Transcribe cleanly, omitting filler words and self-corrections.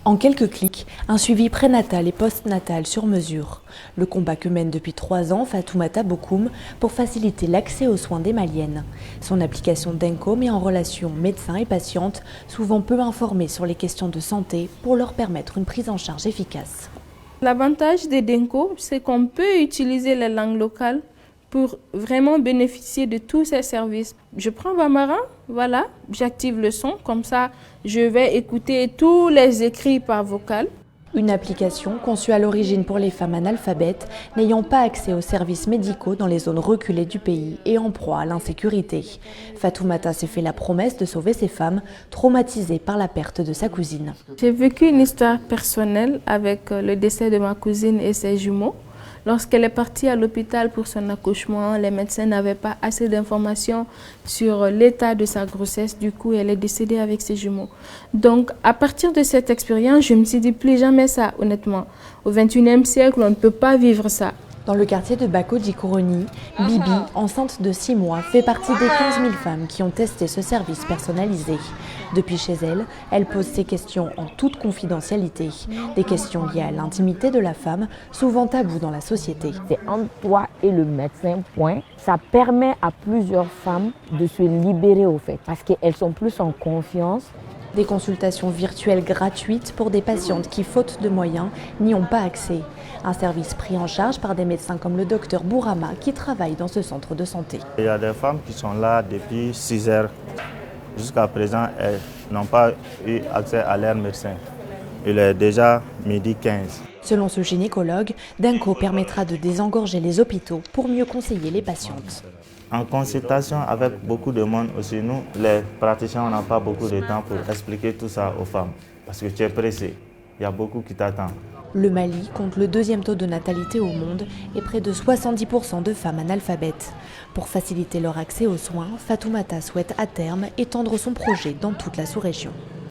En quelques clics, un suivi prénatal et postnatal sur mesure. Le combat que mène depuis 3 ans Fatoumata Bokoum pour faciliter l'accès aux soins des Maliennes. Son application Denko met en relation médecins et patientes, souvent peu informés sur les questions de santé, pour leur permettre une prise en charge efficace. L'avantage des Denko, c'est qu'on peut utiliser les langues locales pour vraiment bénéficier de tous ces services. Je prends Bambara, voilà, j'active le son, comme ça je vais écouter tous les écrits par vocal. Une application conçue à l'origine pour les femmes analphabètes n'ayant pas accès aux services médicaux dans les zones reculées du pays et en proie à l'insécurité. Fatoumata s'est fait la promesse de sauver ces femmes traumatisées par la perte de sa cousine. J'ai vécu une histoire personnelle avec le décès de ma cousine et ses jumeaux. Lorsqu'elle est partie à l'hôpital pour son accouchement, les médecins n'avaient pas assez d'informations sur l'état de sa grossesse. Du coup, elle est décédée avec ses jumeaux. Donc, à partir de cette expérience, je me suis dit plus jamais ça, honnêtement. Au XXIe siècle, on ne peut pas vivre ça. Dans le quartier de Bako Djikoroni, Bibi, enceinte de 6 mois, fait partie des 15 000 femmes qui ont testé ce service personnalisé. Depuis chez elle, elle pose ses questions en toute confidentialité. Des questions liées à l'intimité de la femme, souvent taboues dans la société. C'est entre toi et le médecin, point. Ça permet à plusieurs femmes de se libérer au fait, parce qu'elles sont plus en confiance. Des consultations virtuelles gratuites pour des patientes qui, faute de moyens, n'y ont pas accès. Un service pris en charge par des médecins comme le docteur Bourama qui travaille dans ce centre de santé. Il y a des femmes qui sont là depuis 6 heures. Jusqu'à présent, elles n'ont pas eu accès à leur médecin. Il est déjà 12h15. Selon ce gynécologue, Denko permettra de désengorger les hôpitaux pour mieux conseiller les patientes. En consultation avec beaucoup de monde aussi, nous, les praticiens, on n'a pas beaucoup de temps pour expliquer tout ça aux femmes. Parce que tu es pressé, il y a beaucoup qui t'attendent. Le Mali compte le 2e taux de natalité au monde et près de 70% de femmes analphabètes. Pour faciliter leur accès aux soins, Fatoumata souhaite à terme étendre son projet dans toute la sous-région.